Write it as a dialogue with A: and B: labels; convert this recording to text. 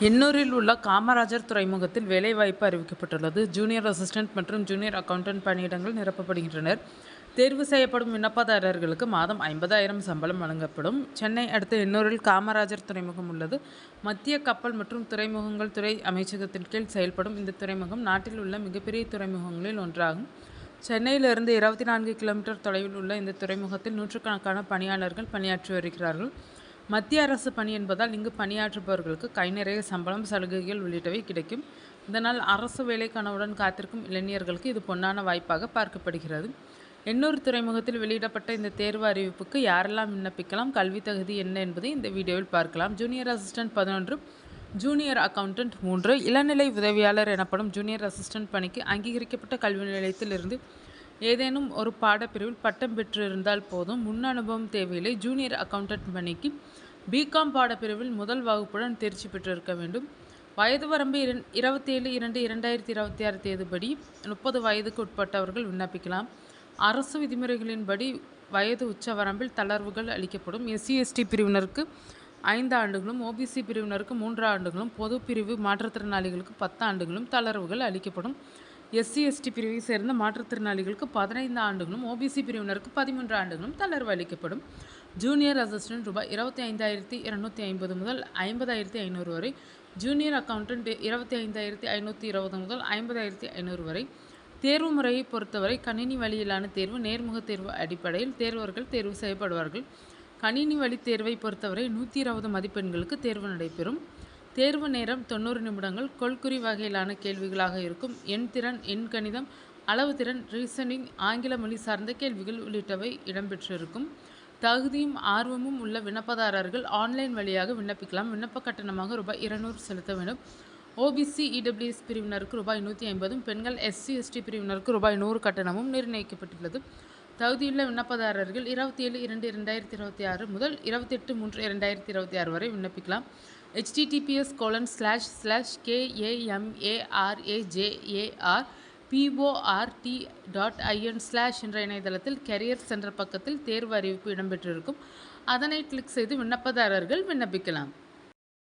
A: எண்ணூரில் உள்ள காமராஜர் துறைமுகத்தில் வேலைவாய்ப்பு அறிவிக்கப்பட்டுள்ளது. ஜூனியர் அசிஸ்டன்ட் மற்றும் ஜூனியர் அக்கவுண்டன்ட் பணியிடங்கள் நிரப்பப்படுகின்றனர். தேர்வு செய்யப்படும் விண்ணப்பதாரர்களுக்கு மாதம் 50,000 சம்பளம் வழங்கப்படும். சென்னை அடுத்த எண்ணூரில் காமராஜர் துறைமுகம் உள்ளது. மத்திய கப்பல் மற்றும் துறைமுகங்கள் துறை அமைச்சகத்தின் கீழ் செயல்படும் இந்த துறைமுகம் நாட்டில் உள்ள மிகப்பெரிய துறைமுகங்களில் ஒன்றாகும். சென்னையிலிருந்து 24 கிலோமீட்டர் தொலைவில் உள்ள இந்த துறைமுகத்தில் நூற்றுக்கணக்கான பணியாளர்கள் பணியாற்றி வருகிறார்கள். மத்திய அரசு பணி என்பதால் இங்கு பணியாற்றுபவர்களுக்கு கை நிறைய சம்பளம், சலுகைகள் உள்ளிட்டவை கிடைக்கும். இதனால் அரசு வேலை கனவுடன் காத்திருக்கும் இளைஞர்களுக்கு இது பொன்னான வாய்ப்பாக பார்க்கப்படுகிறது. எண்ணூர் துறைமுகத்தில் வெளியிடப்பட்ட இந்த தேர்வு அறிவிப்புக்கு யாரெல்லாம் விண்ணப்பிக்கலாம், கல்வி தகுதி என்ன என்பதை இந்த வீடியோவில் பார்க்கலாம். ஜூனியர் அசிஸ்டன்ட் 11, ஜூனியர் அக்கவுண்டன்ட் 3, இளநிலை உதவியாளர் எனப்படும் ஜூனியர் அசிஸ்டன்ட் பணிக்கு அங்கீகரிக்கப்பட்ட கல்வி நிலையத்தில் இருந்து ஏதேனும் ஒரு பாடப்பிரிவில் பட்டம் பெற்றிருந்தால் போதும். முன் அனுபவம் தேவையில்லை. ஜூனியர் அக்கவுண்டன்ட் பணிக்கு பிகாம் பாடப்பிரிவில் முதல் வகுப்புடன் தேர்ச்சி பெற்றிருக்க வேண்டும். வயது வரம்பு 27/2/2026 தேதிப்படி 30 வயதுக்கு உட்பட்டவர்கள் விண்ணப்பிக்கலாம். அரசு விதிமுறைகளின்படி வயது உச்சவரம்பில் தளர்வுகள் அளிக்கப்படும். SC/ST பிரிவினருக்கு 5 ஆண்டுகளும், OBC பிரிவினருக்கு 3 ஆண்டுகளும், பொது பிரிவு மாற்றுத்திறனாளிகளுக்கு 10 ஆண்டுகளும் தளர்வுகள் அளிக்கப்படும். SC/ST பிரிவை சேர்ந்த மாற்றுத்திறனாளிகளுக்கு 15 ஆண்டுகளும், OBC பிரிவினருக்கு 13 ஆண்டுகளும் தளர்வு அளிக்கப்படும். ஜூனியர் அசிஸ்டன்ட் ரூபாய் 25,250 முதல் 50,500 வரை, ஜூனியர் அக்கவுண்டன்ட் 25,520 முதல் 50,500 வரை. தேர்வு முறையை பொறுத்தவரை கணினி வழியிலான தேர்வு, நேர்முக தேர்வு அடிப்படையில் தேர்வர்கள் தேர்வு செய்யப்படுவார்கள். கணினி வழி தேர்வை பொறுத்தவரை 120 மதிப்பெண்களுக்கு தேர்வு நடைபெறும். தேர்வு நேரம் 90 நிமிடங்கள். கொள்குறி வகையிலான கேள்விகளாக இருக்கும். எண் திறன், எண் கணிதம், அளவு திறன், ரீசனிங், ஆங்கில மொழி சார்ந்த கேள்விகள் உள்ளிட்டவை இடம்பெற்றிருக்கும். தகுதியும் ஆர்வமும் உள்ள விண்ணப்பதாரர்கள் ஆன்லைன் வழியாக விண்ணப்பிக்கலாம். விண்ணப்ப கட்டணமாக ரூபாய் 200 செலுத்த வேண்டும். OBC EWS பிரிவினருக்கு ரூபாய் 150, பெண்கள் SC/ST பிரிவினருக்கு ரூபாய் 100 கட்டணமும் நிர்ணயிக்கப்பட்டுள்ளது. தகுதியுள்ள விண்ணப்பதாரர்கள் 27/2/2026 முதல் 28/3/2026 வரை விண்ணப்பிக்கலாம். https://kamarajar.port.in/ என்ற இணையதளத்தில் கெரியர் சென்டர் பக்கத்தில் தேர்வு அறிவிப்பு இடம்பெற்றிருக்கும். அதனை கிளிக் செய்து விண்ணப்பதாரர்கள் விண்ணப்பிக்கலாம்.